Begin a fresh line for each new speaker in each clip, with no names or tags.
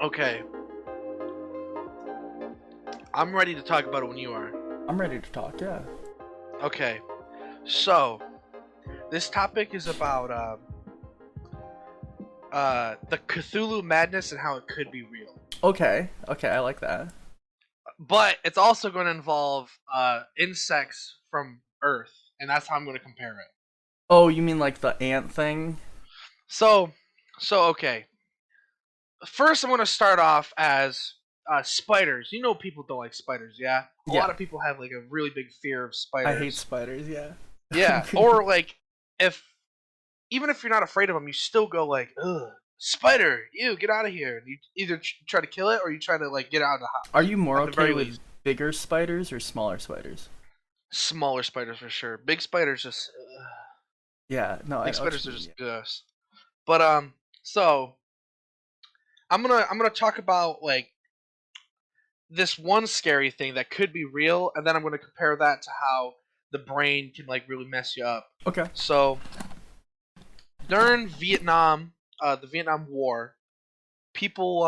Okay, I'm ready to talk about it when you are.
I'm ready to talk, yeah.
Okay, so this topic is about the Cthulhu madness and how it could be real.
Okay, I like that.
But it's also going to involve insects from Earth, and that's how I'm going to compare it.
Oh, you mean like the ant thing?
So, okay. First, I'm going to start off as spiders. You know, people don't like spiders, yeah. A lot
Yeah,
of people have like a really big fear of
I hate
spiders.
spiders, yeah.
Yeah, or like if even if you're not afraid of them, you still go like, ugh, spider, ew, get out of here. And you either try to kill it or you try to like get out of the
Are
house.
you more
At the
okay
very
with
least,
bigger spiders or smaller spiders?
smaller spiders for sure. Big spiders just,
Yeah, no, I
big
know what
spiders
you
are
mean,
just
yeah.
gross. But so I'm gonna talk about like this one scary thing that could be real, and then I'm gonna compare that to how the brain can like really mess you up.
Okay.
So during Vietnam, the Vietnam War, people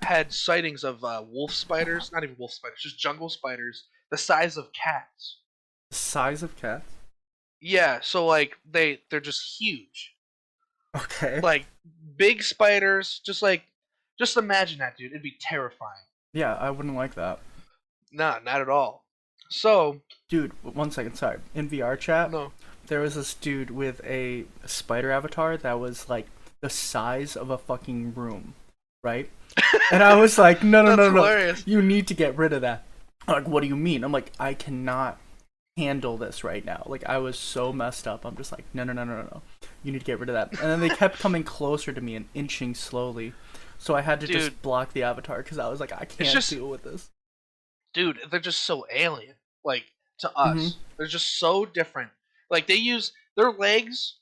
had sightings of wolf spiders, not even wolf spiders, just jungle spiders, the size of cats.
The size of cats?
Yeah, so like they're just huge,
Okay.
like big spiders. Just imagine that, dude. It'd be terrifying.
Yeah, I wouldn't like that.
Nah, not at all. So
Dude, one second, sorry. In VR chat,
no,
there was this dude with a spider avatar that was like the size of a fucking room, right? And I was like, no, no,
that's
no, no,
hilarious.
you need to get rid of that. Like, what do you mean? I'm like, I cannot handle this right now. Like, I was so messed up. I'm just like, no, no, no, no, no, no. You need to get rid of that. And then they kept coming closer to me and inching slowly. So I had to
Dude,
just block the avatar because I was like, I
it's
can't
just,
deal with this.
dude, they're just so alien. Like to
Hmm.
us, they're just so different. Like they use their legs.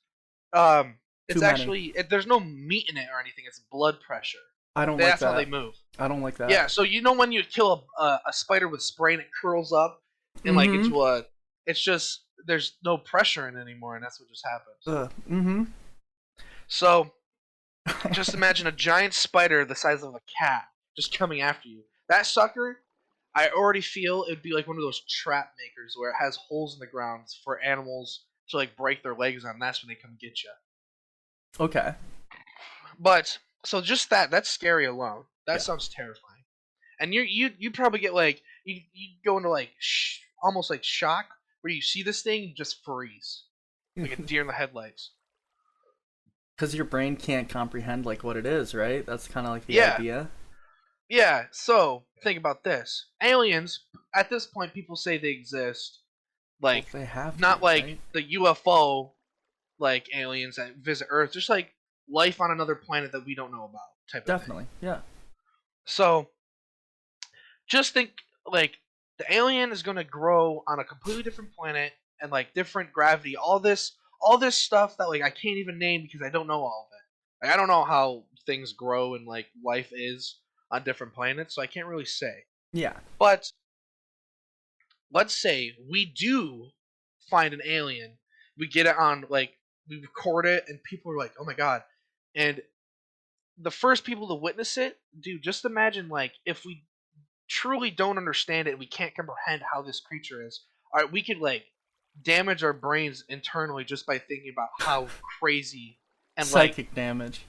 Um,
Too
it's
many.
actually there's no meat in it or anything. It's blood pressure.
I don't like
That's how they
that.
move.
I don't like that.
Yeah, so you know when you kill a spider with spray and it curls up and like
Mm-hmm.
it's just there's no pressure in it anymore and that's what just happens.
Mm-hmm.
So just imagine a giant spider the size of a cat just coming after you. That sucker, I already feel it'd be like one of those trap makers where it has holes in the ground for animals to like break their legs on. That's when they come get you.
Okay.
But so just that's scary alone. That
Yeah.
sounds terrifying. And you probably get like you go into like almost like shock where you see this thing you just freeze like a deer in the headlights.
Because your brain can't comprehend like what it is, right? That's kind of like the
Yeah,
idea.
yeah. So think about this: aliens. At this point, people say they exist.
Well,
Like
they have to,
not like
right?
the UFO like aliens that visit Earth, just like life on another planet that we don't know about type of thing.
Definitely. Yeah.
So just think like the alien is going to grow on a completely different planet and like different gravity, all this stuff that like I can't even name because I don't know all of it. Like I don't know how things grow and like life is on different planets, so I can't really say.
Yeah.
But let's say we do find an alien, we get it on like we record it and people are like, "Oh my god." And the first people to witness it, dude, just imagine like if we truly don't understand it, we can't comprehend how this creature is. All right, we could like damage our brains internally just by thinking about how crazy and like
Psychic damage.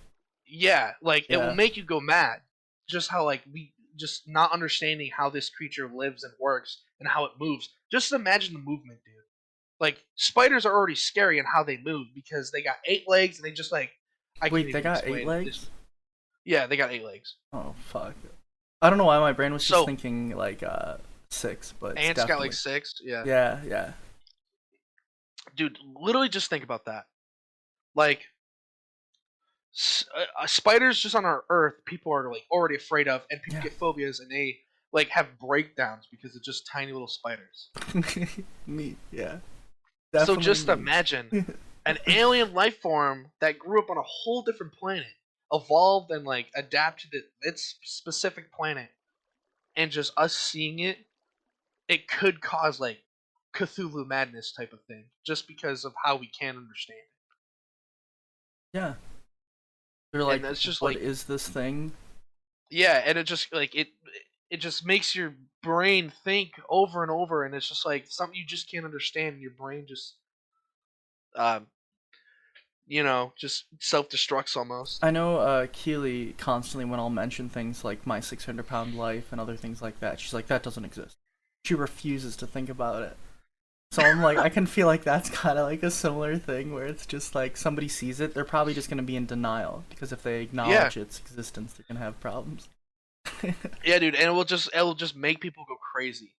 yeah, like it will
Yeah.
make you go mad. Just how like we just not understanding how this creature lives and works and how it moves. Just imagine the movement, dude. Like spiders are already scary in how they move because they got 8 legs and they just like I can't
Wait, they
even
got eight
explain it.
legs?
Yeah, they got 8 legs.
Oh fuck. I don't know why my brain was just
So
thinking like six, but it's
ants got like
definitely.
6. Yeah,
Yeah, yeah.
dude. Literally, just think about that. Like spiders just on our Earth, people are like already afraid of, and people
Yeah.
get phobias, and they like have breakdowns because of just tiny little spiders.
Me, yeah.
So
Definitely
just
me.
imagine an alien life form that grew up on a whole different planet, evolved and like adapted to its specific planet, and just us seeing it, it could cause like Cthulhu madness type of thing, just because of how we can't understand
Yeah. They're
it. And
like,
that's just
what
like
is this thing?
Yeah, and it just like it just makes your brain think over and over, and it's just like something you just can't understand. And your brain just um just self destructs almost.
I know Keely constantly, when I'll mention things like my 600-pound life and other things like that, she's like, that doesn't exist. She refuses to think about it. So I'm like, I can feel like that's kind of like a similar thing where it's just like somebody sees it, they're probably just going to be in denial because if they
Yeah,
acknowledge its existence, they're going to have problems.
yeah, dude, and it will just make people go crazy.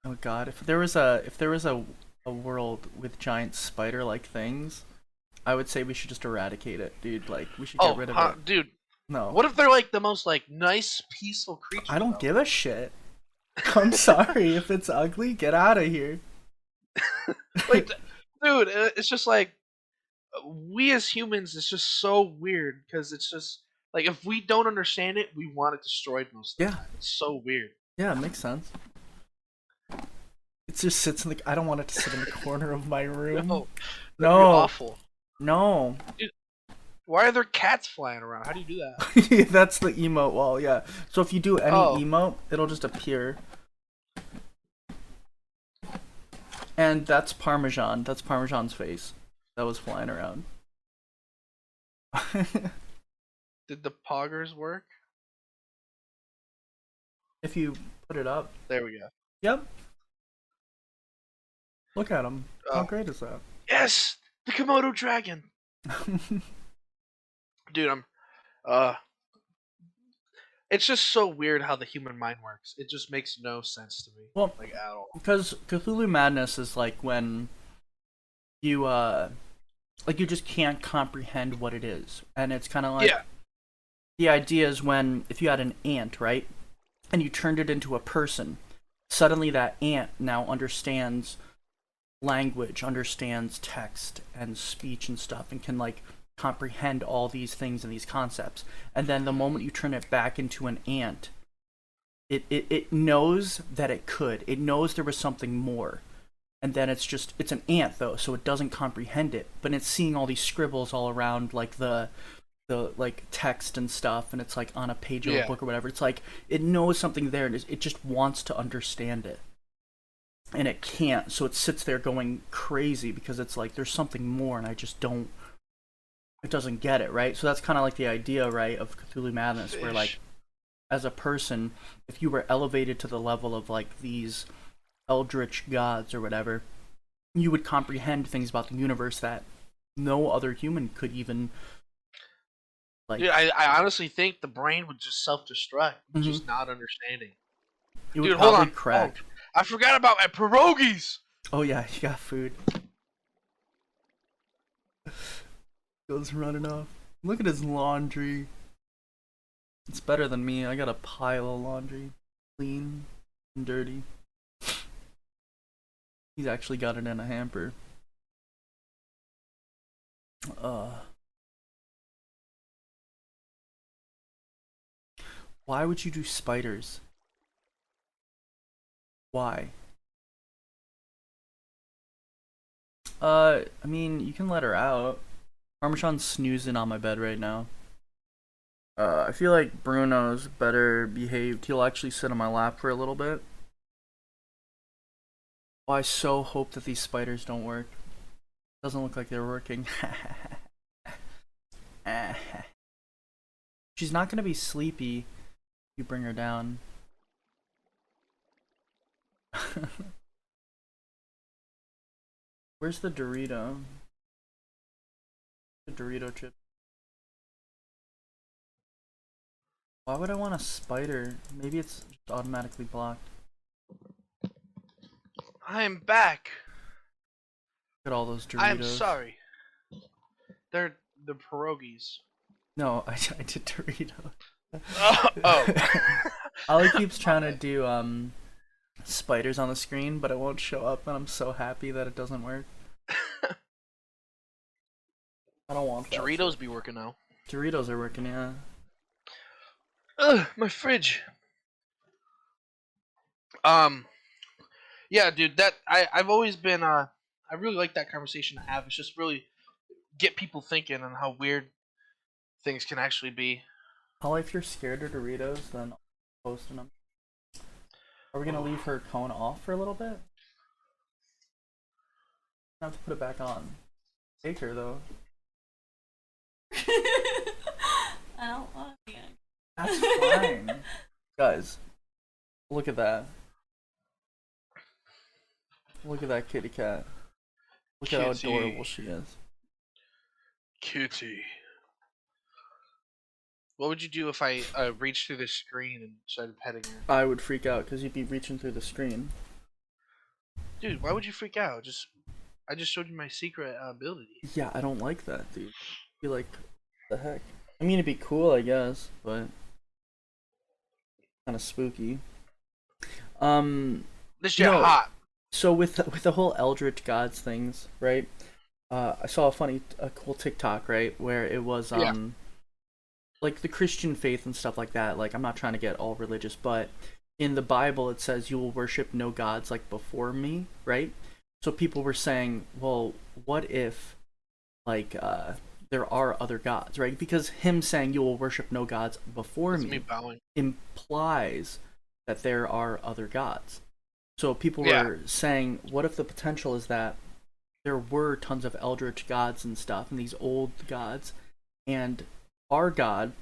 Oh God, if there was a world with giant spider-like things, I would say we should just eradicate it, dude. Like we should get
Oh,
rid of it.
dude,
No,
what if they're like the most like nice, peaceful
I
creatures
don't
though?
give a shit. I'm sorry if it's ugly. Get out of here.
Like, dude, it's just like we as humans. It's just so weird because it's just like if we don't understand it, we want it destroyed most of the
Yeah,
time. It's so weird.
yeah, it makes sense. It just sits in the. I don't want it to sit in the corner of my room.
No, that'd be
No,
awful.
no.
Dude, why are there cats flying around? How do you do that?
That's the emote wall. Yeah. So if you do any
Oh,
emote, it'll just appear. And that's Parmesan. That's Parmesan's face that was flying around.
did the poggers work?
If you put it up.
There we go.
Yep. Look at him. How
Oh,
great is that?
yes, the Komodo dragon, dude. Uh, it's just so weird how the human mind works. It just makes no sense to me,
Well,
like at all.
because Cthulhu Madness is like when you like you just can't comprehend what it is. And it's kind of like
Yeah,
the idea is when if you had an ant, right? And you turned it into a person, suddenly that ant now understands language, understands text and speech and stuff, and can like comprehend all these things and these concepts. And then the moment you turn it back into an ant, it knows that it could. It knows there was something more. And then it's an ant though, so it doesn't comprehend it. But it's seeing all these scribbles all around like the like text and stuff, and it's like on a page of a
yeah.
book or whatever. It's like it knows something there, and it just wants to understand it, and it can't. So it sits there going crazy because it's like there's something more, and I just don't. It doesn't get it, right? So that's kind of like the idea, right, of Cthulhu Madness, where like
Fish.
as a person, if you were elevated to the level of like these eldritch gods or whatever, you would comprehend things about the universe that no other human could even like.
Dude, I honestly think the brain would just self destruct,
Mhm.
just not understanding.
It would
Dude, hold
probably
on. Oh,
crack.
I forgot about my pierogies.
Oh yeah, you got food. Goes running off. Look at his laundry. It's better than me. I got a pile of laundry. Clean and dirty. He's actually got it in a hamper. Uh why would you do spiders? Why? I mean, you can let her out. Parmesan's snoozing on my bed right now. I feel like Bruno's better behaved. He'll actually sit on my lap for a little bit. Oh, I so hope that these spiders don't work. Doesn't look like they're working. She's not gonna be sleepy if you bring her down. Where's the Dorito? The Dorito chip. Why would I want a spider? Maybe it's just automatically blocked.
I am back.
Look at all those
I am
Doritos.
sorry. They're the pierogies.
No, I did Dorito.
Oh, oh.
Ollie keeps trying to
Okay.
do spiders on the screen, but it won't show up, and I'm so happy that it doesn't work. I don't want that shit.
Doritos be working now.
Doritos are working, yeah.
Ugh, my fridge. Um, yeah, dude. I've always been I really like that conversation to have. It's just really get people thinking on how weird things can actually be.
Ollie, if you're scared of Doritos, then I'll post them. Are we gonna
Oh,
leave her cone off for a little bit? I have to put it back on. Take her though.
I don't want to.
That's fine. Guys, look at that. Look at that kitty cat. Look at how adorable
kitty,
she is.
kitty. What would you do if I reached through the screen and started petting her?
I would freak out because you'd be reaching through the screen.
Dude, why would you freak out? I just showed you my secret ability.
Yeah, I don't like that, dude. Be like, what the heck? I mean, it'd be cool, I guess, but kind of spooky. Um,
This shit
no.
hot.
So with the whole Eldritch Gods things, right? I saw a cool TikTok, right, where it was
Yeah.
like the Christian faith and stuff like that. Like, I'm not trying to get all religious, but in the Bible it says you will worship no gods like before me, right? So people were saying, well, what if like there are other gods, right? Because him saying you will worship no gods before
It's me
me
bowing.
implies that there are other gods. So people
Yeah.
were saying, what if the potential is that there were tons of eldritch gods and stuff, and these old gods, and our god,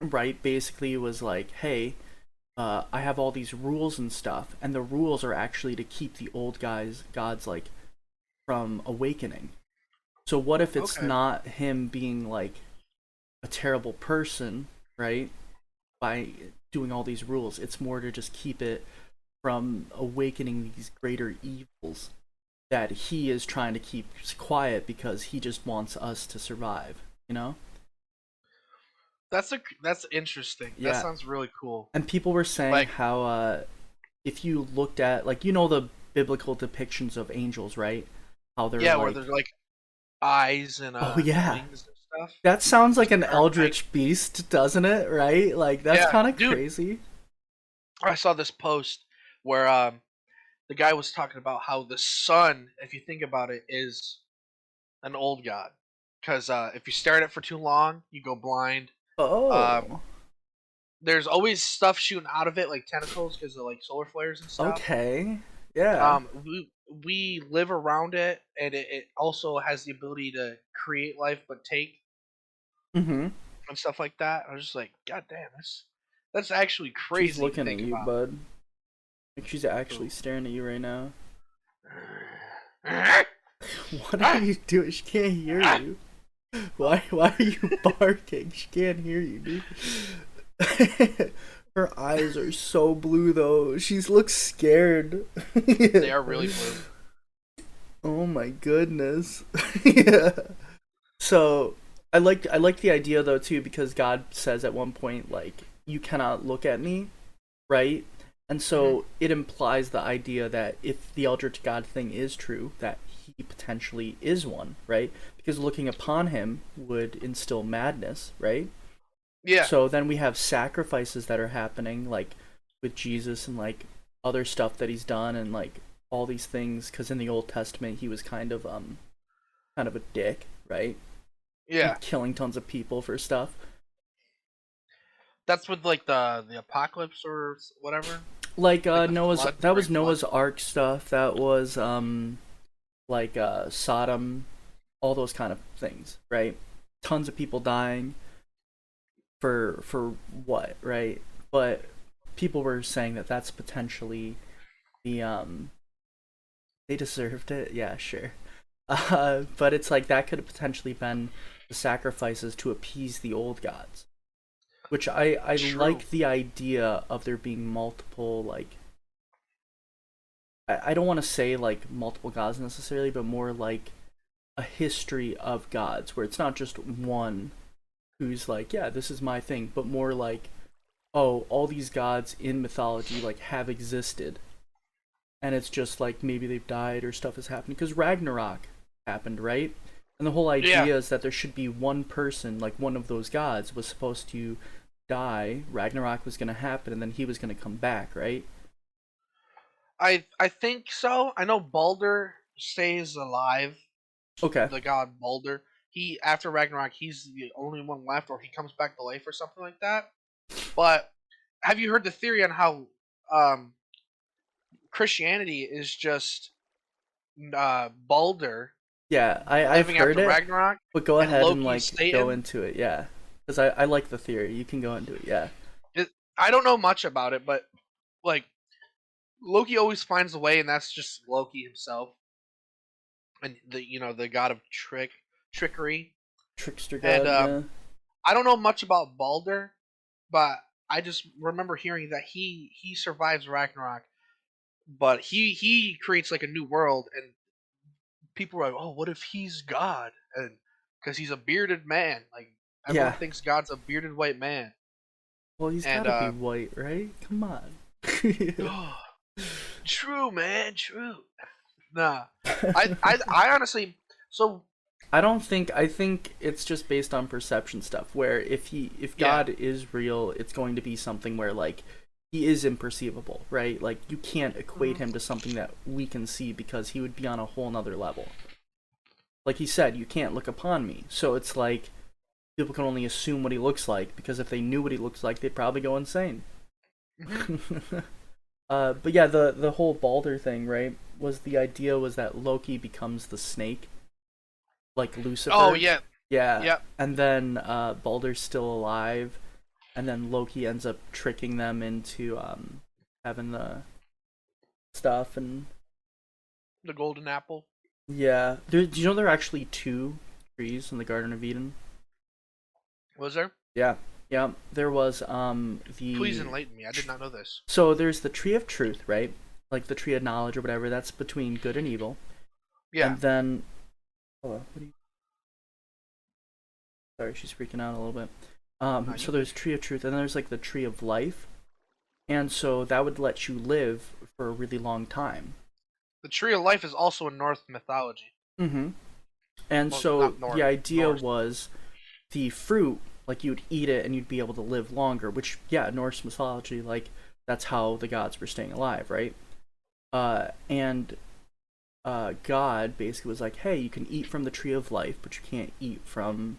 right, basically was like, hey, I have all these rules and stuff, and the rules are actually to keep the old gods like from awakening. So what if it's
Okay.
not him being like a terrible person, right? By doing all these rules, it's more to just keep it from awakening these greater evils that he is trying to keep quiet because he just wants us to survive, you know?
That's interesting. That
Yeah.
sounds really cool.
And people were saying
Like,
how if you looked at, like, the biblical depictions of angels, right? How they're
yeah, where
like,
there's like eyes and
oh yeah,
wings and stuff.
that sounds like
Just
an
dark night.
eldritch beast, doesn't it? Right? Like, that's
Yeah,
kind of
dude.
crazy.
I saw this post where the guy was talking about how the sun, if you think about it, is an old god. Because if you stare at it for too long, you go blind. Um,
Oh,
there's always stuff shooting out of it, like tentacles, because of like solar flares and stuff.
okay, yeah.
We live around it, and it also has the ability to create life, but take
Mm-hmm.
and stuff like that. I was just like, God damn, that's actually
She's
crazy to
looking at
think
you,
about.
bud. Like, she's actually
Ooh.
staring at you right now. What are you doing? She can't hear you. Why are you barking? She can't hear you, dude. Her eyes are so blue though. She looks scared.
They are really blue.
Oh my goodness. Yeah. So I like the idea though too, because God says at one point, like, you cannot look at me, right? And
Hmm.
so it implies the idea that if the Eldritch God thing is true, that he potentially is one, right? Because looking upon him would instill madness, right?
Yeah,
So then we have sacrifices that are happening, like with Jesus and like other stuff that he's done, and like all these things. Because in the Old Testament, he was kind of a dick, right?
yeah.
Killing tons of people for stuff.
That's with like the apocalypse or whatever,
Like
like the
Noah's,
flood,
that
great
was
flood.
Noah's Ark stuff. That was like Sodom, all those kind of things, right? Tons of people dying for what, right? But people were saying that that's potentially the they deserved it. Yeah, sure. But it's like that could have potentially been the sacrifices to appease the old gods, which I
True.
like the idea of there being multiple, like, I don't want to say like multiple gods necessarily, but more like a history of gods where it's not just one who's like, yeah, this is my thing, but more like, oh, all these gods in mythology like have existed, and it's just like maybe they've died or stuff has happened because Ragnarok happened, right? And the whole
Yeah,
idea is that there should be one person, like one of those gods, was supposed to die. Ragnarok was going to happen, and then he was going to come back, right?
I think so. I know Balder stays alive,
Okay.
the god Balder. he after Ragnarok he's the only one left, or he comes back to life or something like that. But have you heard the theory on how um, Christianity is just Balder
Yeah, I've
living
heard
after
it,
Ragnarok,
but go
and
ahead and
Loki's
like go
Satan?
into it. Yeah, because I like the theory. You can go into it. Yeah.
I don't know much about it, but like Loki always finds a way, and that's just Loki himself, and the god of trickery.
Trickster
And
God. Yeah.
I don't know much about Balder, but I just remember hearing that he survives Ragnarok, but he creates like a new world, and people are like, oh, what if he's God? And because he's a bearded man, like everyone
Yeah.
thinks God's a bearded white man,
Well, he's got
and
to be white, right? Come on.
true, man, true. Nah, I honestly, so
I don't think I think it's just based on perception stuff where if
yeah.
God is real, it's going to be something where like he is imperceivable, right? Like you can't equate
Mhm.
him to something that we can see because he would be on a whole nother level. Like he said, you can't look upon me. So it's like people can only assume what he looks like because if they knew what he looks like, they'd probably go insane.
Mhm.
But yeah, the whole Balder thing, right? Was the idea was that Loki becomes the snake, like
Oh
Lucifer.
yeah,
Yeah,
yeah.
and then Balder's still alive, and then Loki ends up tricking them into having the stuff, and
The golden apple.
yeah, do you know there are actually two trees in the Garden of Eden?
Was there?
Yeah, yeah. There was
Please
the
enlighten me. I did not know this.
so there's the tree of truth, right? Like the tree of knowledge or whatever. That's between good and evil,
Yeah.
and then oh, what do you? Sorry, she's freaking out a little bit.
No, you
So
good.
there's tree of truth, and then there's like the tree of life, and so that would let you live for a really long time.
The tree of life is also in Norse mythology.
Mm-hmm. And
Well,
so
not
the idea
Norse.
was the fruit, like you'd eat it and you'd be able to live longer. Which, yeah, Norse mythology, like that's how the gods were staying alive, right? And God basically was like, hey, you can eat from the tree of life, but you can't eat from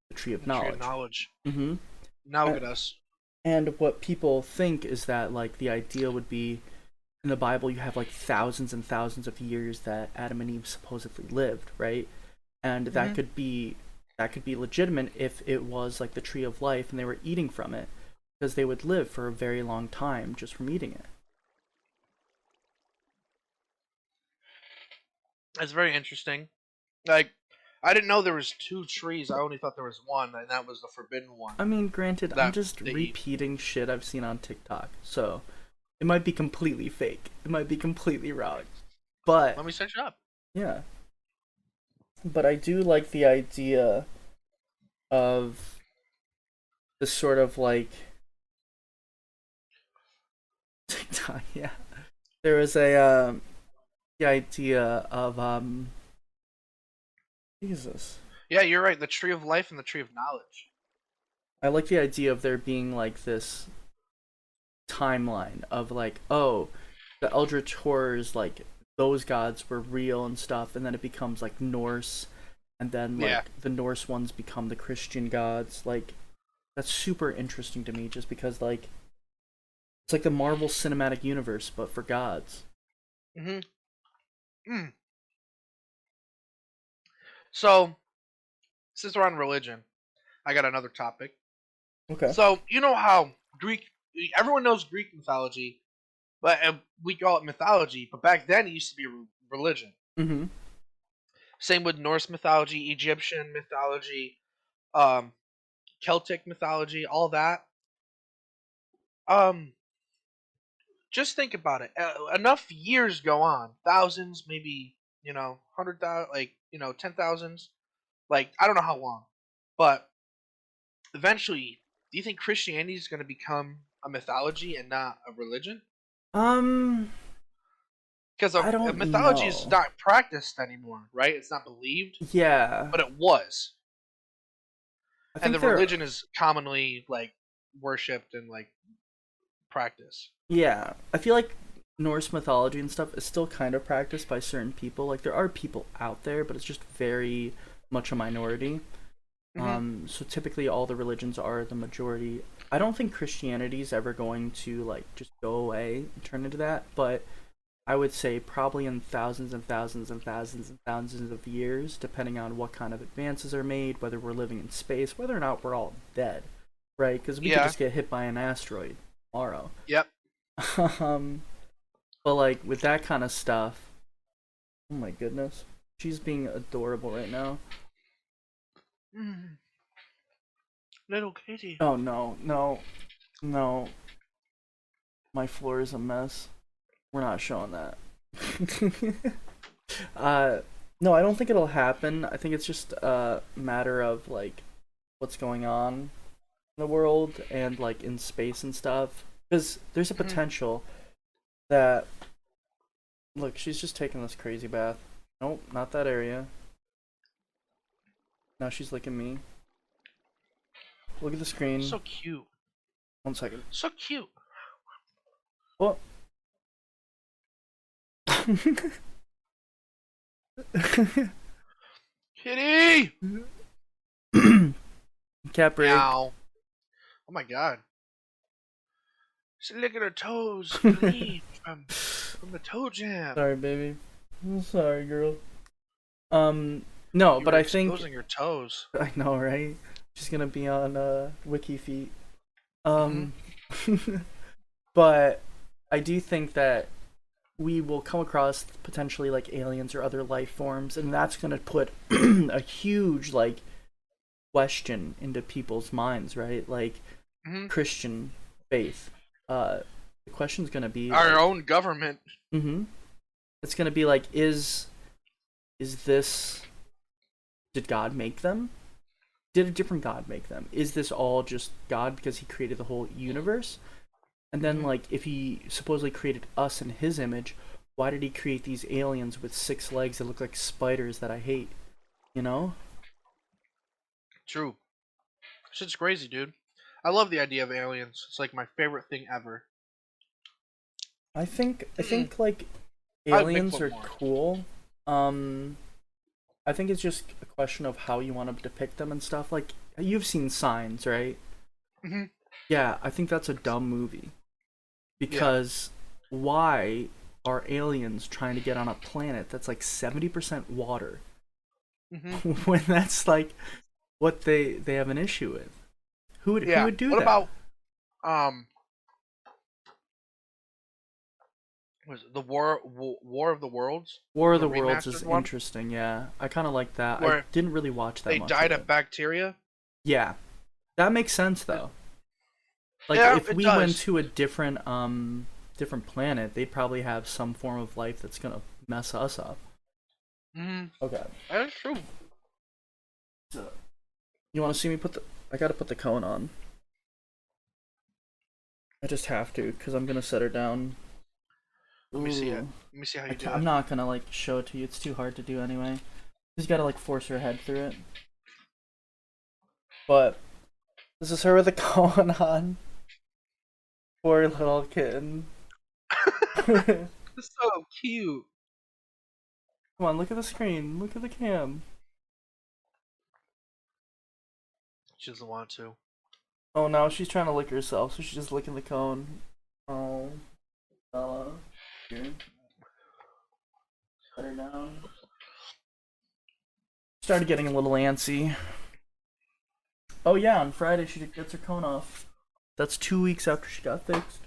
the tree of
The tree of
knowledge.
knowledge.
Mm-hmm.
Now look at us.
And what people think is that like the idea would be in the Bible you have like thousands and thousands of years that Adam and Eve supposedly lived, right? And
Hmm.
that could be legitimate if it was like the tree of life and they were eating from it because they would live for a very long time just from eating it.
That's very interesting. Like, I didn't know there was two trees. I only thought there was one, and that was the forbidden one
I mean, granted, I'm
that
just
they eat.
repeating shit I've seen on TikTok, so it might be completely fake. It might be completely wrong. But
Let me search it up.
yeah, but I do like the idea of this sort of like TikTok. Yeah, there was a the idea of Jesus.
Yeah, you're right. The tree of life and the tree of knowledge.
I like the idea of there being like this timeline of like, oh, the Eldritch horrors, like those gods were real and stuff, and then it becomes like Norse, and then
Yeah.
like the Norse ones become the Christian gods. Like that's super interesting to me, just because like it's like the Marvel Cinematic Universe, but for gods.
Hmm. Mm. So, since we're on religion, I got another topic.
Okay.
So, you know how everyone knows Greek mythology, but we call it mythology. But back then, it used to be religion.
Mm-hmm.
Same with Norse mythology, Egyptian mythology, um, Celtic mythology, all that. Um, just think about it. Enough years go on, thousands, maybe 100,000, like 10,000s. Like I don't know how long, but eventually, do you think Christianity is going to become a mythology and not a religion?
Um,
Because
I
a
don't
mythology is
know.
not practiced anymore, right? It's not believed,
Yeah,
but it was,
I
and
think
the
there.
religion is commonly like worshipped and like practiced.
Yeah, I feel like Norse mythology and stuff is still kind of practiced by certain people. Like there are people out there, but it's just very much a minority. So typically all the religions are the majority. I don't think Christianity is ever going to like just go away and turn into that, but I would say probably in thousands and thousands and thousands and thousands of years, depending on what kind of advances are made, whether we're living in space, whether or not we're all dead, right? Because we could
Yeah.
just get hit by an asteroid tomorrow.
Yep.
But like with that kind of stuff, oh my goodness, she's being adorable right now.
Little kitty.
Oh no, no, no. My floor is a mess. We're not showing that. No, I don't think it'll happen. I think it's just a matter of like what's going on in the world and like in space and stuff. Because there's a potential that look, she's just taking this crazy bath. Nope, not that area. Now she's licking me. Look at the screen.
So cute.
1 second.
So cute.
What?
Kitty!
Cat break.
Ow. Oh my god. She's licking her toes clean from the toe jam.
Sorry, baby. I'm sorry, girl. No,
You
but
were
I think
exposing your toes.
I know, right? She's gonna be on Wiki Feet. But I do think that we will come across potentially like aliens or other life forms, and that's gonna put a huge like question into people's minds, right? Like Christian faith. The question's gonna be
our
like,
own government.
It's gonna be like, is this, did God make them? Did a different God make them? Is this all just God because he created the whole universe? And then like if he supposedly created us in his image, why did he create these aliens with 6 legs that look like spiders that I hate? You know?
True. Shit's crazy, dude. I love the idea of aliens. It's like my favorite thing ever.
I think like
I like
aliens
Bigfoot
are
more.
cool. I think it's just a question of how you want to depict them and stuff. Like you've seen Signs, right? Yeah, I think that's a dumb movie. Because why are aliens trying to get on a planet that's like 70% water when that's like what they have an issue with? Who would do
what
that?
about was it the War of the Worlds?
War of
The
the Worlds is
remastered one?
interesting, yeah. I kind of like that. I
Where
didn't really watch that
They
much.
died
of
of
it.
bacteria.
Yeah. That makes sense though. Like
Yeah,
if
it
we
does.
went to a different planet, they'd probably have some form of life that's gonna mess us up. Okay.
That's true.
So, you want to see me put the? I gotta put the cone on. I just have to because I'm gonna set her down.
Let me see it.
Ooh.
Let me see how you do
I'm
it.
not gonna like show it to you. It's too hard to do anyway. You just gotta like force her head through it. But this is her with the cone on. Poor little kitten. Come
It's so cute.
on, look at the screen. Look at the cam.
She doesn't want to.
Oh, now she's trying to lick herself, so she's just licking the cone. Oh, Bella. Here. Put her down. Started getting a little antsy. Oh yeah, on Friday she gets her cone off. That's 2 weeks after she got fixed.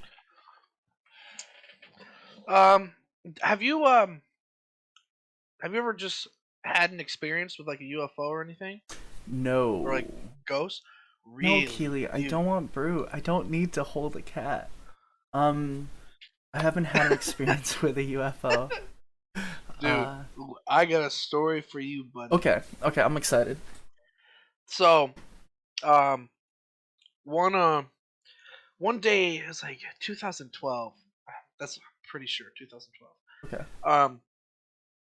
Have you ever just had an experience with like a UFO or anything?
No.
Or like ghosts? Really?
No, Keely, I
dude.
don't want Brew. I don't need to hold a cat. I haven't had an experience with a UFO.
Dude, I got a story for you, buddy.
Okay, I'm excited.
So, one day it was like 2012. That's pretty sure 2012.
Okay.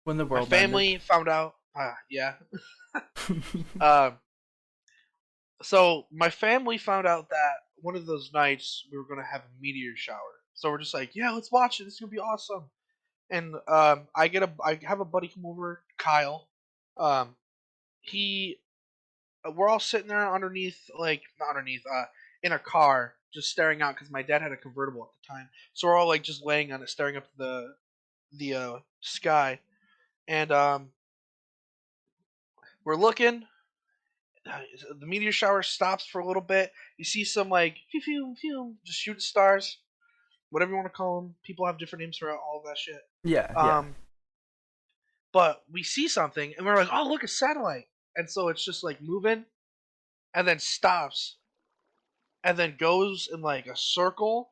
When the
My
world
family found out. Yeah. So my family found out that one of those nights we were gonna have a meteor shower. So we're just like, yeah, let's watch it. It's gonna be awesome. And I have a buddy come over, Kyle. he we're all sitting there underneath, like not underneath, in a car, just staring out because my dad had a convertible at the time. So we're all like just laying on it, staring up at the sky, and we're looking. The meteor shower stops for a little bit. You see some like phew, phew, phew, just shooting stars, whatever you want to call them. People have different names for all of that shit.
Yeah, yeah.
Um, but we see something and we're like, oh look, a satellite, and so it's just like moving and then stops and then goes in like a circle,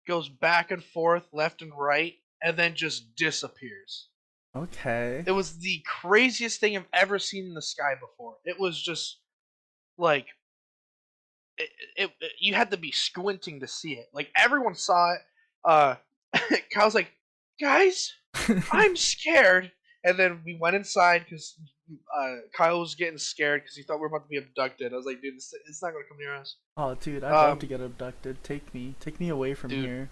goes back and forth, left and right, and then just disappears.
Okay.
It was the craziest thing I've ever seen in the sky before. It was just like you had to be squinting to see it. Like everyone saw it. Uh, Kyle's like, guys, I'm scared. And then we went inside because Kyle was getting scared because he thought we were about to be abducted. I was like, dude, it's not gonna come near us.
Oh, dude, I'd love to get abducted. Take me away from
dude,
here.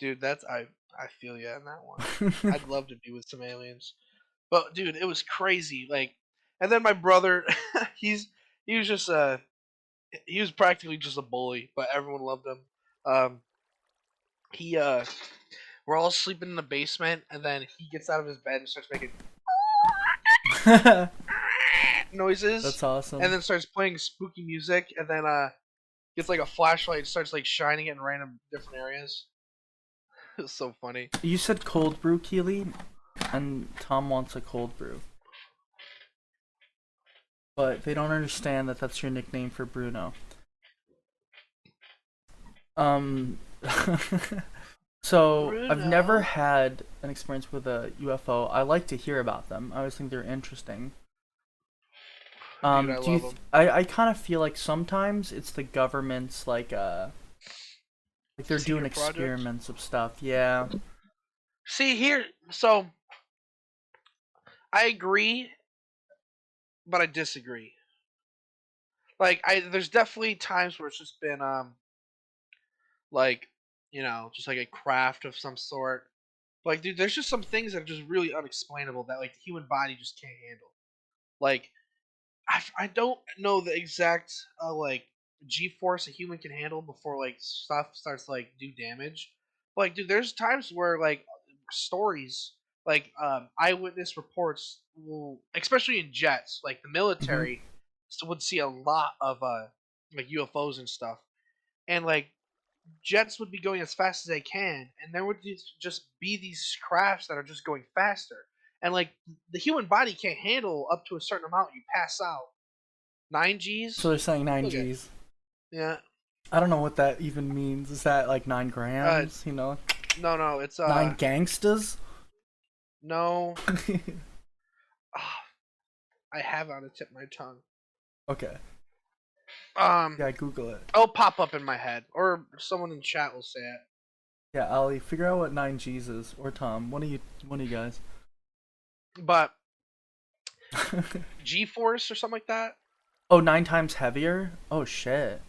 Dude, that's I feel you on that one. I'd love to be with some aliens, but dude, it was crazy. Like, and then my brother, he was just he was practically just a bully, but everyone loved him. Um, he we're all sleeping in the basement, and then he gets out of his bed and starts making noises.
That's awesome.
And then starts playing spooky music, and then gets like a flashlight and starts like shining it in random different areas. It was so funny.
You said cold brew, Keely, and Tom wants a cold brew. But they don't understand that that's your nickname for Bruno. So,
Bruno.
I've never had an experience with a UFO. I like to hear about them. I always think they're interesting.
Dude, I love them.
I kind of feel like sometimes it's the government's like they're
Secret
doing
projects?
experiments of stuff. Yeah.
See here, so I agree, but I disagree. Like there's definitely times where it's just been like, just like a craft of some sort. Like, dude, there's just some things that are just really unexplainable that like the human body just can't handle. Like, I don't know the exact like GForce a human can handle before like stuff starts like do damage. But, like, dude, there's times where like stories like eyewitness reports will, especially in jets, like the military would see a lot of like UFOs and stuff, and like jets would be going as fast as they can, and there would just be these crafts that are just going faster. And like the human body can't handle up to a certain amount, you pass out. 9 Gs?
So they're saying 9
Okay.
Gs.
Yeah.
I don't know what that even means. Is that like 9 grams?
No, it's
9 gangstas?
no. I have it on the tip of my tongue.
Okay. Yeah, Google it.
It'll pop up in my head, or someone in chat will say it.
Yeah, Ollie, figure out what 9 Gs is, or Tom, one of you guys.
But GForce or something like that.
Oh, 9 times heavier? Oh shit.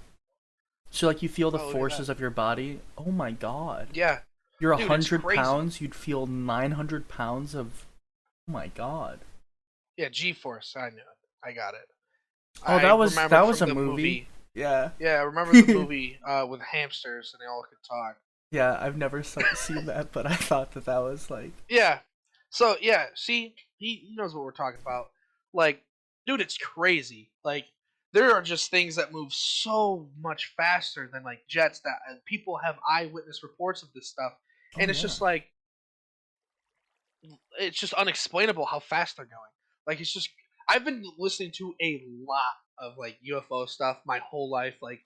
So like you feel the
Oh, look at
forces
that.
of your body? Oh my god.
Yeah.
You're
Dude, it's
100
crazy.
pounds, you'd feel 900 pounds of... Oh my god.
Yeah, GForce. I knew it. I got it.
Oh,
I
that was
remember
a
from the
movie. Yeah.
Yeah, I remember the movie with hamsters and they all could talk.
Yeah, I've never seen that, but I thought that was like...
Yeah. So, yeah, see, he knows what we're talking about. Like, dude, it's crazy. Like, there are just things that move so much faster than, like, jets that people have eyewitness reports of this stuff. And it's just, like, it's just unexplainable how fast they're going. Like, it's just... I've been listening to a lot of, like, UFO stuff my whole life. Like,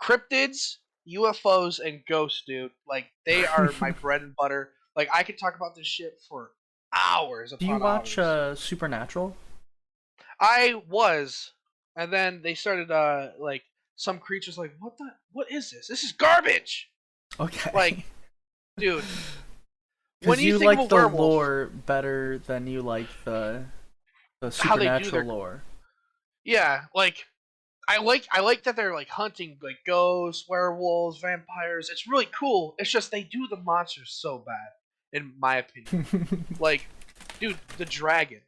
cryptids, UFOs, and ghosts, dude. Like, they are my bread and butter. Like, I could talk about this shit for hours upon
Do you watch
hours.
Supernatural?
I was, and then they started, like, some creatures like, what is this? This is garbage!
Okay.
Like, dude.
Because you
think
like
of a
the
werewolf,
lore better than you like the
how they do
supernatural
their
lore.
Yeah, like, I like that they're like hunting like ghosts, werewolves, vampires. It's really cool. It's just they do the monsters so bad, in my opinion. Like, dude, the dragon.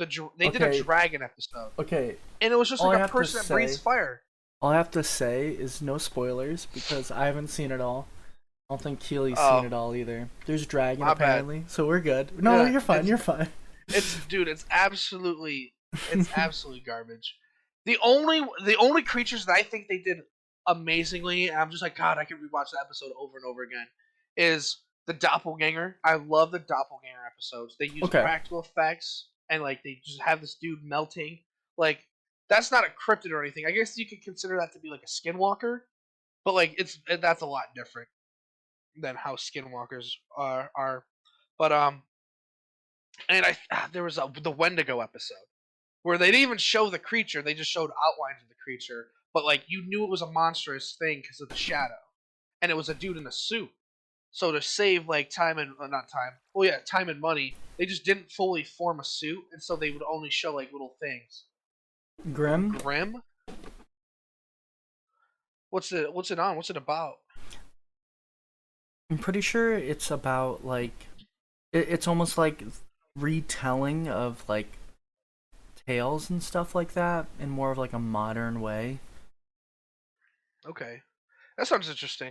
They did a
Okay.
dragon episode,
Okay.
and it was just
All I
like a
have to
person that breathes
say-
fire.
All I have to say is no spoilers because I haven't seen it all. I don't think Keely's seen
Oh,
it all either. There's dragon
my bad.
apparently, so we're good. No,
Yeah,
you're fine. You're fine.
dude, it's absolutely garbage. The only creatures that I think they did amazingly, and I'm just like, God, I can rewatch the episode over and over again, is the doppelganger. I love the doppelganger episodes. They use
Okay.
practical effects and like they just have this dude melting. Like that's not a cryptid or anything. I guess you could consider that to be like a skinwalker, but like that's a lot different than how skinwalkers are. But and there was the Wendigo episode where they didn't even show the creature; they just showed outlines of the creature. But like you knew it was a monstrous thing because of the shadow, and it was a dude in a suit. So to save like time and not time, well yeah, time and money, they just didn't fully form a suit, and so they would only show like little things.
Grim.
Grim? What's it on? What's it about?
I'm pretty sure it's about like it's almost like retelling of like tales and stuff like that in more of like a modern way.
Okay, that sounds interesting.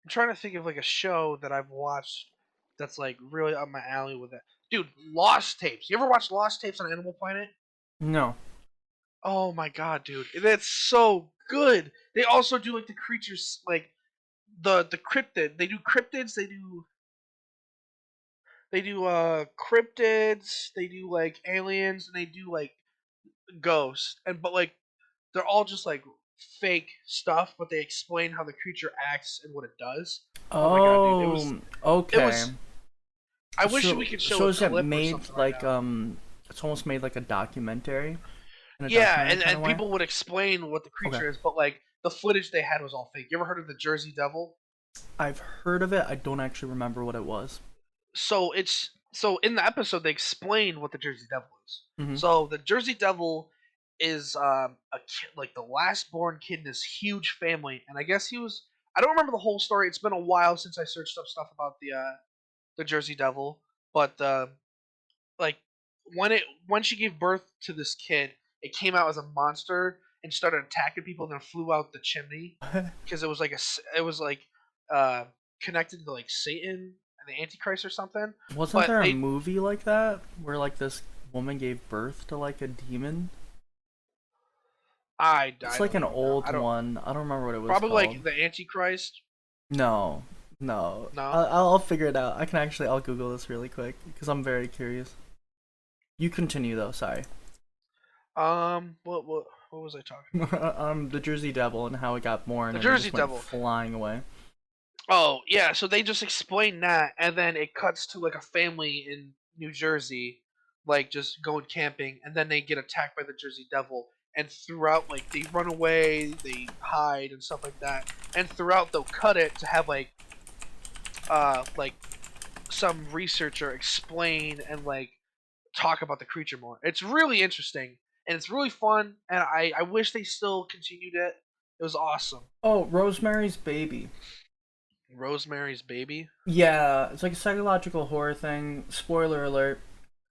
I'm trying to think of like a show that I've watched that's like really up my alley with it. Dude, Lost Tapes. You ever watch Lost Tapes on Animal Planet?
No.
Oh my god, dude, that's so good. They also do like the creatures, like the cryptid. They do cryptids. They do cryptids. They do like aliens, and they do like ghosts. But like they're all just like fake stuff, but they explain how the creature acts and what it does. Oh my god, dude, it
Okay.
was. I wish we could show
So
a
is it
clip or
made
something
like
right now.
it's almost made like a documentary in a
Yeah,
documentary
and,
kind of
and
way?
people would explain what the
Okay.
creature is, but like the footage they had was all fake. You ever heard of the Jersey Devil?
I've heard of it. I don't actually remember what it was.
So in the episode they explain what the Jersey Devil is.
Mhm.
So the Jersey Devil is a kid, like the last born kid in this huge family, and I guess he was. I don't remember the whole story. It's been a while since I searched up stuff about the Jersey Devil, but like when she gave birth to this kid, it came out as a monster and started attacking people, and then flew out the chimney because it was like it was like uh connected to like Satan and the Antichrist or something.
Wasn't
But
there a
they
movie like that where like this woman gave birth to like a demon?
I
It's like
don't
an
even know.
old
I don't
one. I don't remember what it was
probably
called.
like the Antichrist.
No, no.
No.
I'll figure it out. I'll Google this really quick because I'm very curious. You continue though. Sorry.
What was I talking about?
The Jersey Devil and how it got born
The
and it
Jersey
just went
Devil.
flying away.
Oh yeah, so they just explain that, and then it cuts to like a family in New Jersey, like just going camping, and then they get attacked by the Jersey Devil. And throughout, like they run away, they hide and stuff like that. And throughout, they'll cut it to have like some researcher explain and like talk about the creature more. It's really interesting and it's really fun. And I wish they still continued it. It was awesome.
Oh, Rosemary's Baby.
Rosemary's Baby.
Yeah, it's like a psychological horror thing. Spoiler alert: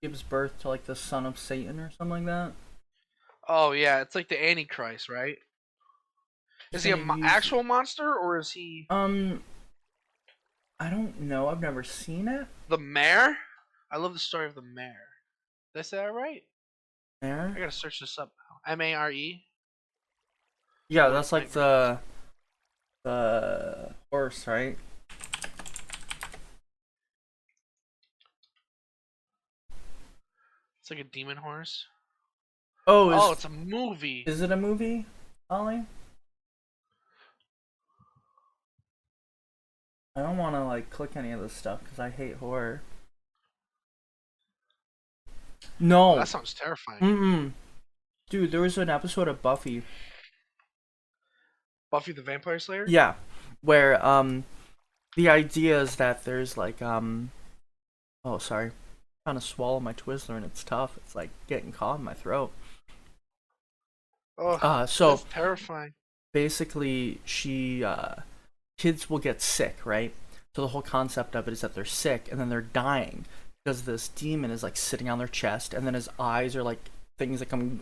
gives birth to like the son of Satan or something like that.
Oh yeah, it's like the Antichrist, right? Is
He's
he
gonna
an
use
actual monster or is he
I don't know. I've never seen it.
the mayor? I love the story of the mayor. Did I say that right? I
There.
gotta search this up now. Mare.
Yeah, that's like the horse, right?
It's like a demon horse.
Oh,
Oh, it's a movie.
is it a movie, Ollie? I don't want to like click any of this stuff because I hate horror.
Oh,
No.
that sounds terrifying.
Mm-mm. Dude, there was an episode of Buffy.
Buffy the Vampire Slayer?
Yeah, where the idea is that there's like oh sorry, I'm trying to swallow my Twizzler and it's tough. It's like getting caught in my throat.
Oh,
So
that's terrifying.
basically she kids will get sick, right? So the whole concept of it is that they're sick and then they're dying because this demon is like sitting on their chest, and then his eyes are like things that come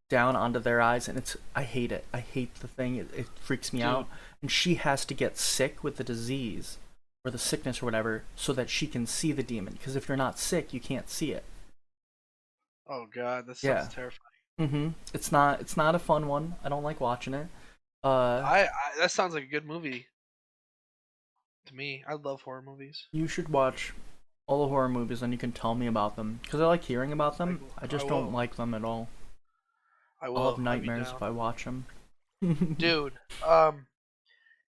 down onto their eyes, and I hate it. I hate the thing. It freaks me
Dude.
out. And she has to get sick with the disease or the sickness or whatever so that she can see the demon. Because if you're not sick, you can't see it.
Oh god, that
Yeah.
sounds terrifying.
It's not a fun one. I don't like watching it.
I that sounds like a good movie to me. I love horror movies.
You should watch all the horror movies and you can tell me about them. Because I like hearing about them. I just don't
will.
like them at all.
I will.
I'll have
I'd be
nightmares
down.
if I watch them.
Dude,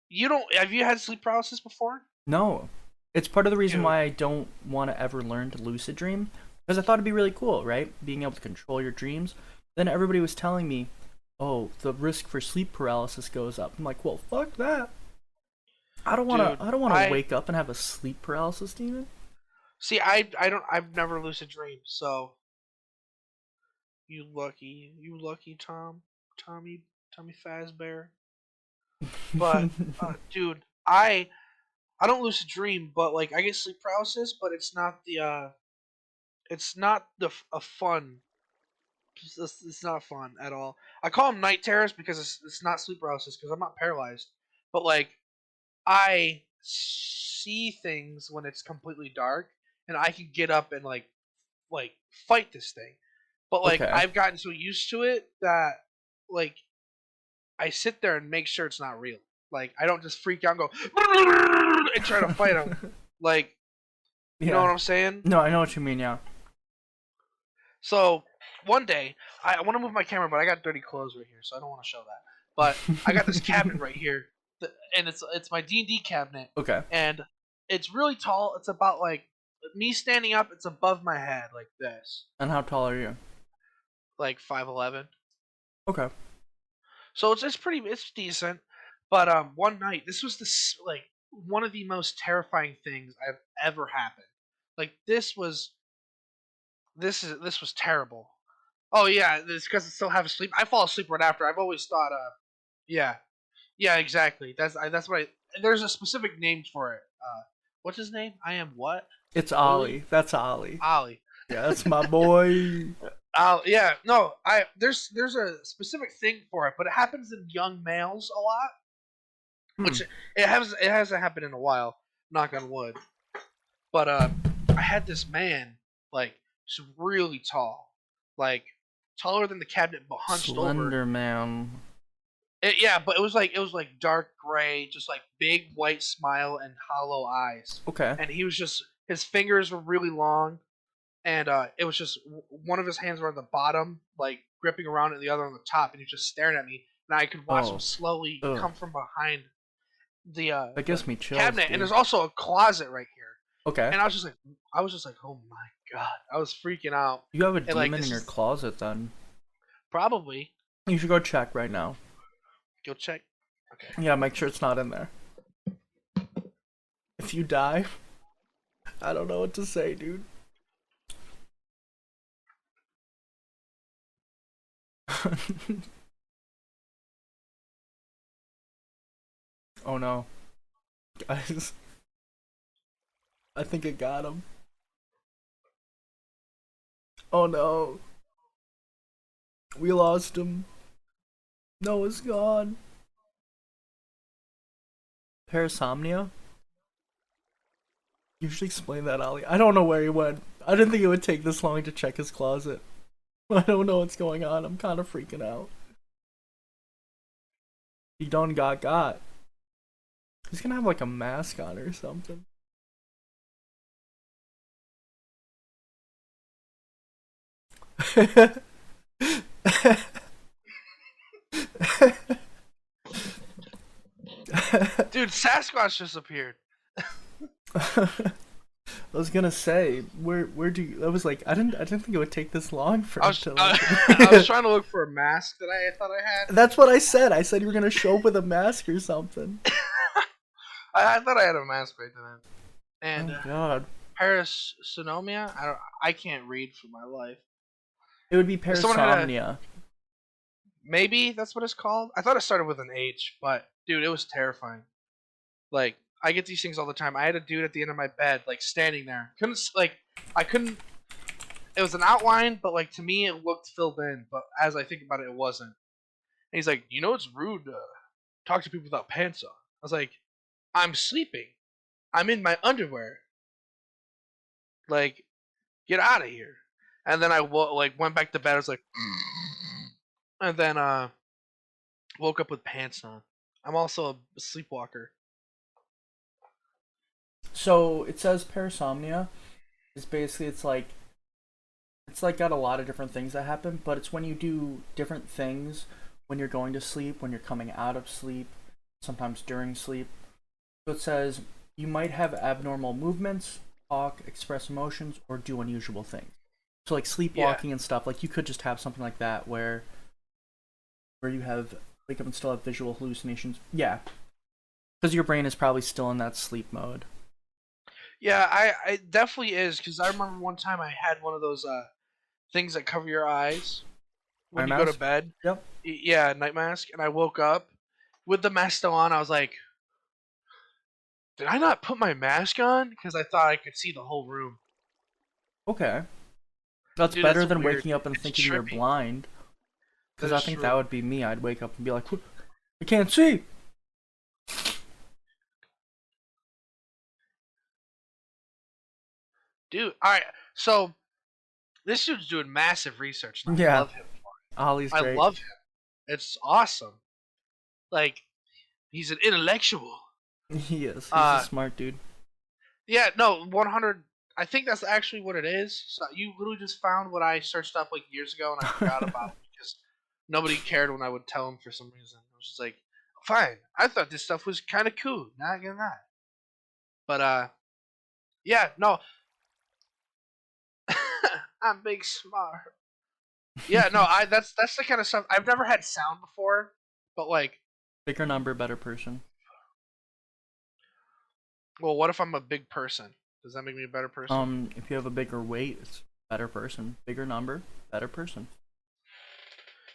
you don't have you had sleep paralysis before?
No. It's part of the reason
Dude.
why I don't want to ever learn to lucid dream. Because I thought it'd be really cool, right? Being able to control your dreams. Then everybody was telling me, oh, the risk for sleep paralysis goes up. I'm like, well, fuck that. I don't want to wake up and have a sleep paralysis demon.
See, I've never lucid dreamed, so you lucky Tommy Fazbear. But dude, I don't lucid dream, but like I get sleep paralysis, but it's not a fun. It's not fun at all. I call them night terrors because it's not sleep paralysis because I'm not paralyzed, but like I see things when it's completely dark, and I can get up and like fight this thing. But like
Okay.
I've gotten so used to it that like I sit there and make sure it's not real. Like I don't just freak out and go and try to fight them. Like you know what I'm saying?
No, I know what you mean, yeah.
So one day I want to move my camera, but I got dirty clothes right here, so I don't want to show that. But I got this cabinet right here, and it's my D&D cabinet,
Okay.
and it's really tall. It's about like me standing up. It's above my head like this,
And how tall are you?
like 5'11".
Okay.
So it's decent. But one night this was like one of the most terrifying things I've ever happened. Like this was terrible. Oh yeah, it's because I still have sleep. I fall asleep right after. I've always thought, yeah, yeah, exactly. That's what I. There's a specific name for it. What's his name? I am what?
It's Ollie. That's Ollie.
Ollie.
Yeah, that's my boy.
Yeah, no, there's a specific thing for it, but it happens in young males a lot, which it hasn't happened in a while. Knock on wood. But I had this man like he's really tall, like taller than the cabinet, but hunched
Slender
over.
man.
Yeah, but it was like dark gray, just like big white smile and hollow eyes.
Okay.
And he was just his fingers were really long, and it was just one of his hands were on the bottom, like gripping around, and the other on the top, and he was just staring at me, and I could watch him slowly come from behind
that gives me chills,
cabinet,
dude.
and there's also a closet right here.
Okay.
And I was just like, oh my god, I was freaking out.
You have a
And,
demon
like,
in your closet then.
Probably.
You should go check right now.
Go check. Okay.
Yeah, make sure it's not in there. If you die, I don't know what to say, dude. Oh no. Guys. I think I got him. Oh no. We lost him. Noah's gone. Parasomnia? You should explain that, Ollie. I don't know where he went. I didn't think it would take this long to check his closet. I don't know what's going on. I'm kind of freaking out. He done got. He's gonna have like a mask on or something.
Dude, Sasquatch just appeared.
I was gonna say, where do you? I was like, I didn't think it would take this long for
I
him
was,
to.
I was trying to look for a mask that I thought I had.
That's what I said. I said you were gonna show up with a mask or something.
I thought I had a mask right then. And
Oh god.
Sonomia? I can't read for my life.
It would be
If someone had
parasomnia.
Maybe that's what it's called. I thought it started with an H, but dude, it was terrifying. Like I get these things all the time. I had a dude at the end of my bed, like standing there. I couldn't. It was an outline, but like to me, it looked filled in. But as I think about it, it wasn't. And he's like, it's rude to talk to people without pants on. I was like, I'm sleeping. I'm in my underwear. Like, get out of here. And then I went back to bed. I was like, and then woke up with pants on. I'm also a sleepwalker.
So it says parasomnia is basically it's like got a lot of different things that happen, but it's when you do different things when you're going to sleep, when you're coming out of sleep, sometimes during sleep. So it says you might have abnormal movements, talk, express emotions, or do unusual things. So like sleepwalking and stuff, like you could just have something like that where you have wake up and still have visual hallucinations. Yeah. Because your brain is probably still in that sleep mode.
Yeah, I definitely is, because I remember one time I had one of those things that cover your eyes when you go to bed.
Yep.
Yeah, night mask. And I woke up with the mask still on. I was like, did I not put my mask on? Because I thought I could see the whole room.
Okay. That's
Dude,
better
that's
than
weird.
waking up and
It's
thinking you're
trippy.
blind. Because
That
I
is
think
true.
that would be me. I'd wake up and be like, I can't see.
Dude, alright, so this dude's doing massive research, and I
Yeah.
love him.
Ollie's
I
great.
love him. It's awesome. Like, he's an intellectual.
He is. He's a smart dude.
Yeah, no, 100. I think that's actually what it is. So you literally just found what I searched up like years ago, and I forgot about it because nobody cared when I would tell him for some reason. I was just like, fine. I thought this stuff was kind of cool. Not gonna lie. But yeah, no. I'm big smart. Yeah, no, that's the kind of stuff I've never had sound before, but like,
Bigger number, better person.
well, what if I'm a big person? Does that make me a better person?
If you have a bigger weight, it's better person. Bigger number, better person.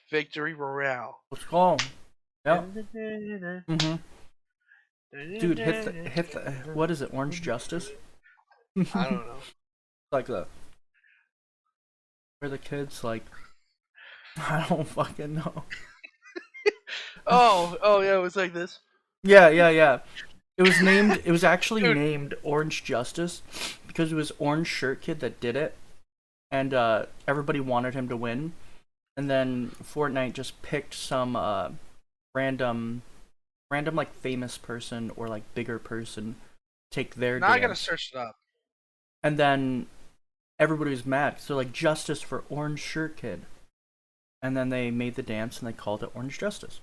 Victory Royale.
Let's go. Yeah. Mhm. Dude, hit the what is it? Orange Justice?
I don't know.
Like the where the kids like I don't fucking know.
Oh yeah, it was like this.
Yeah. It was actually
Dude.
named Orange Justice because it was Orange Shirt Kid that did it, and everybody wanted him to win, and then Fortnite just picked some random like famous person or like bigger person, take their
Now
dance,
I gotta search it up.
and then everybody was mad. So like justice for Orange Shirt Kid, and then they made the dance and they called it Orange Justice.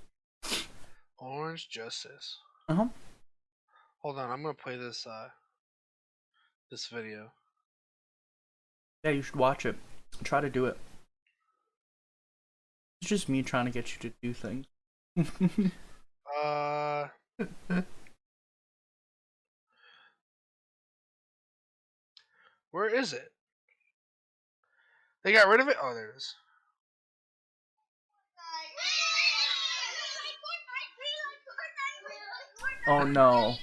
Orange Justice.
Uh-huh.
Hold on, I'm gonna play this this video.
Yeah, you should watch it. Try to do it. It's just me trying to get you to do things.
Where is it? They got rid of it? Oh, there it is.
Oh no.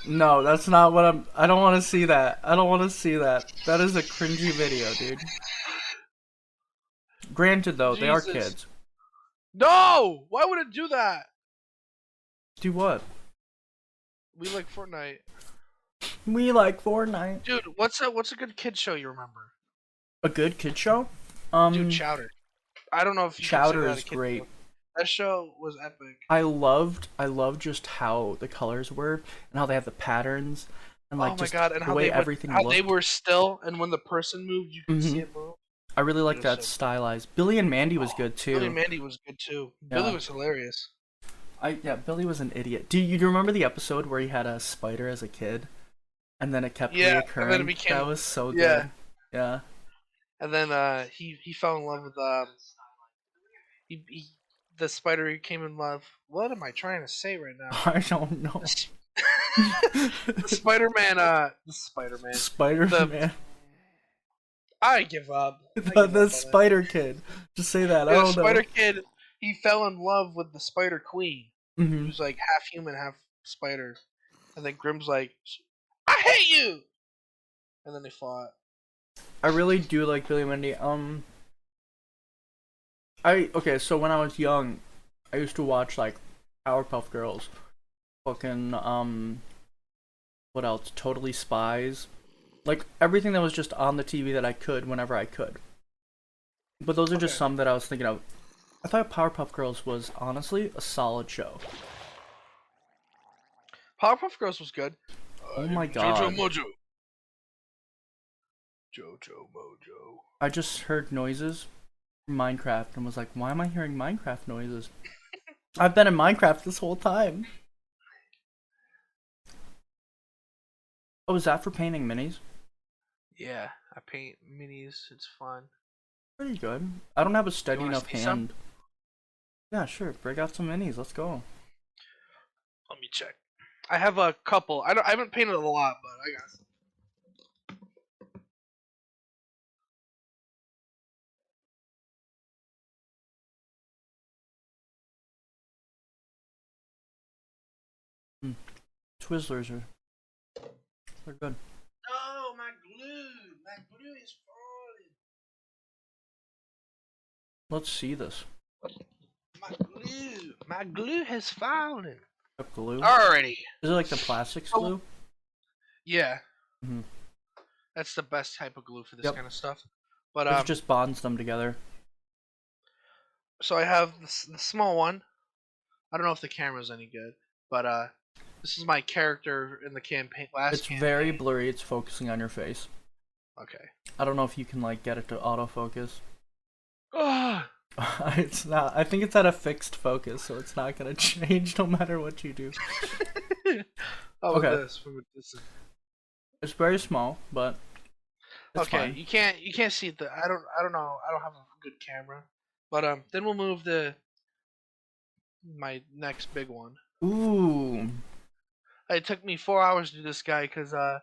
No, that's not what I don't want to see that. I don't want to see that. That is a cringy video, dude. Granted though, they are
Jesus.
kids.
No! Why would it do that?
Do what?
We like Fortnite.
We like Fortnite.
Dude, what's a good kid show you remember?
A good kid show?
Dude, Chowder. I don't know if you
Chowder
consider that
is
a kid
great.
show. That show was epic.
I loved just how the colors were and how they have the patterns and like
oh my
just
god, and
the
how
way
they
everything
how
looked.
they were still, and when the person moved, you could see it move.
I really like
It was
that
so
stylized. Billy and Mandy was good too.
Billy and Mandy was good too.
Yeah.
Billy was hilarious.
Billy was an idiot. Do you remember the episode where he had a spider as a kid, and then it kept
Yeah,
reoccurring?
and then it became
That was so good.
yeah.
Yeah.
And then he fell in love with the spider he came in love. What am I trying to say right now?
I don't know.
The Spider-Man. The Spider-Man.
Spider-Man.
I give up.
The Spider Kid. Just say that. I
Yeah, the
don't
Spider
know.
Kid. He fell in love with the Spider Queen.
Mhm.
Who's like half human, half spider. and then Grimm's like, "I hate you," and then they fought.
I really do like Billy and Mandy. Okay, so when I was young, I used to watch like Powerpuff Girls, fucking what else? Totally Spies, like everything that was just on the TV that I could whenever I could. But those are just some that I was thinking of. I thought Powerpuff Girls was honestly a solid show.
Powerpuff Girls was good.
Oh my god.
Jojo Mojo. Jojo Mojo.
I just heard noises from Minecraft and was like, why am I hearing Minecraft noises? I've been in Minecraft this whole time. Oh, is that for painting minis?
Yeah, I paint minis. It's fun.
Pretty good. I don't have a steady
wanna
enough
see
hand. Yeah, sure. Break out some minis. Let's go.
Let me check. I have a couple. I haven't painted a lot, but I got some.
Twizzlers are they're good.
Oh, my glue! My glue is falling.
Let's see this.
My glue has fallen.
Glue?
Alrighty.
Is it like the plastics glue?
Yeah.
Mm-hmm.
That's the best type of glue for this
Yep.
kind of stuff. But
It just bonds them together.
so I have the small one. I don't know if the camera's any good, but this is my character in the campaign.
It's very blurry. It's focusing on your face.
Okay.
I don't know if you can like get it to autofocus.
Ah.
It's not. I think it's at a fixed focus, so it's not gonna change no matter what you do.
Okay.
Okay. It's very small, but it's
okay.
fine.
You can't see the. I don't know. I don't have a good camera, but then we'll move my next big one.
Ooh.
It took me 4 hours to do this guy because the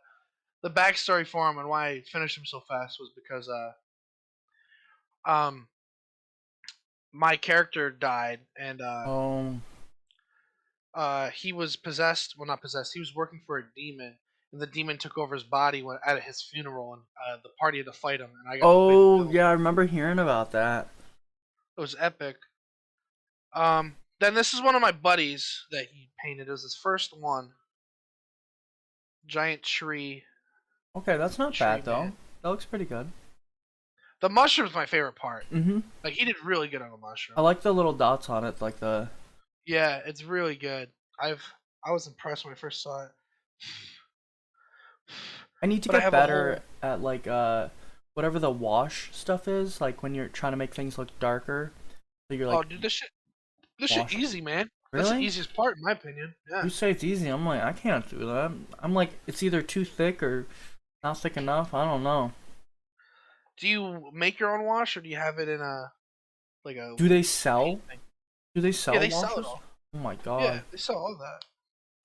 backstory for him and why I finished him so fast was because my character died and he was possessed. Well, not possessed. He was working for a demon, and the demon took over his body at his funeral, and the party had to fight him. And I got.
Oh yeah, I remember hearing about that.
It was epic. Then this is one of my buddies that he painted. It was his first one. Giant tree.
Okay, that's not bad though.
Man.
That looks pretty good.
The mushroom's my favorite part.
Mm-hmm.
Like he did really good on the mushroom.
I like the little dots on it, like the.
Yeah, it's really good. I was impressed when I first saw it.
I need to get better at like whatever the wash stuff is, like when you're trying to make things look darker. So you're like,
oh, dude, this shit easy, man.
Really?
That's the easiest part, in my opinion. Yeah.
You say it's easy. I'm like, I can't do that. I'm like, it's either too thick or not thick enough. I don't know.
Do you make your own wash, or do you have it in a
Do they sell? Do they sell?
Yeah, they
washes?
sell it all.
Oh my god.
Yeah, they sell all that.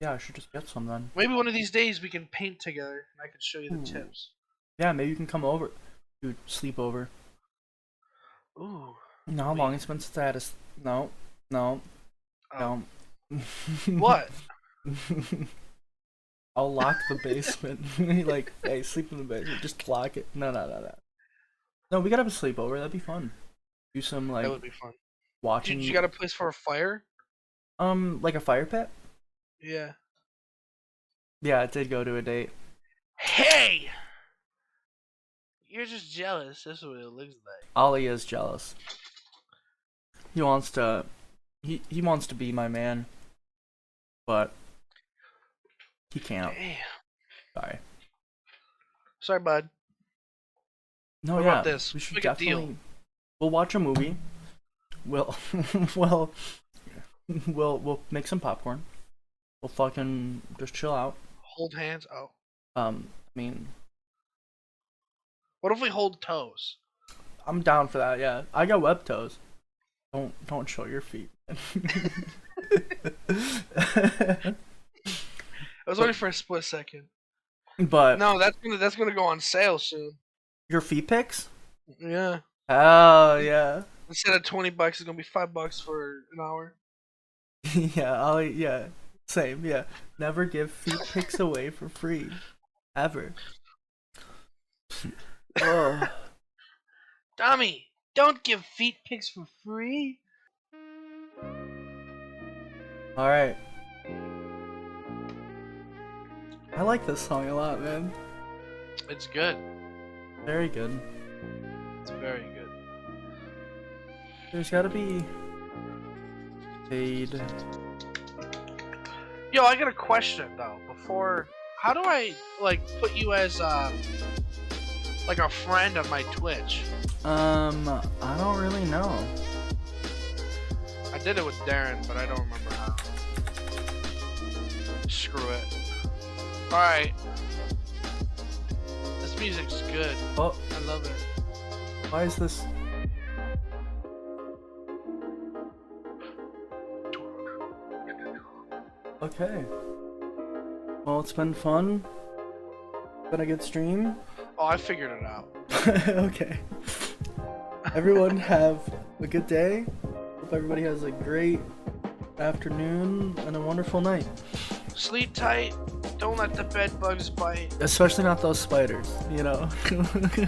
Yeah, I should just get some then.
Maybe one of these days we can paint together, and I can show you the
Ooh.
tips.
Yeah, maybe you can come over. Dude, sleep over.
Ooh.
You know how long it's been since I had a... No. No.
What?
I'll lock the basement. Like, hey, sleep in the basement. Just lock it. No. No, we gotta have a sleepover. That'd be fun. Do some, like...
That would be fun.
Watching...
Did you got a place for a fire?
Like a fire pit?
Yeah.
Yeah, I did go to a date.
Hey! You're just jealous. That's what it looks like.
Ollie is jealous. He wants to... He wants to be my man. But... He can't.
Damn.
Sorry,
bud.
No,
what
yeah.
about this?
We should
Make a
definitely...
deal.
We'll watch a movie. We'll make some popcorn. We'll fucking just chill out.
Hold hands. Oh.
I mean,
what if we hold toes?
I'm down for that. Yeah, I got web toes. Don't show your feet.
I was waiting for a split second.
But
no, that's gonna go on sale soon.
Your feet pics?
Yeah.
Oh yeah.
Instead of $20, it's gonna be $5 for an hour.
Yeah, yeah. Same, yeah. Never give feet pics away for free. Ever. Oh.
Tommy, don't give feet pics for free.
Alright. I like this song a lot, man.
It's good.
Very good.
It's very good.
There's gotta be fade.
Yo, I got a question though. Before, how do I like put you as like a friend on my Twitch?
I don't really know.
I did it with Darren, but I don't remember how. Screw it. Alright. This music's good.
Oh,
I love it.
why is this? Okay. Well, it's been fun. Been a good stream.
Oh, I figured it out.
Okay. Everyone have a good day. Hope everybody has a great afternoon and a wonderful night.
Sleep tight. Don't let the bed bugs bite.
Especially not those spiders, you know.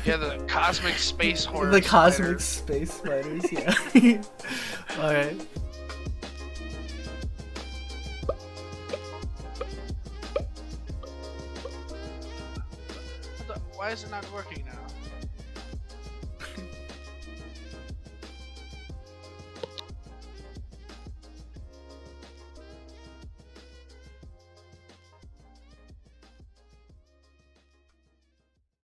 Yeah, the cosmic space horror.
The cosmic
spider.
space spiders, yeah. Alright.
Why is it not working now?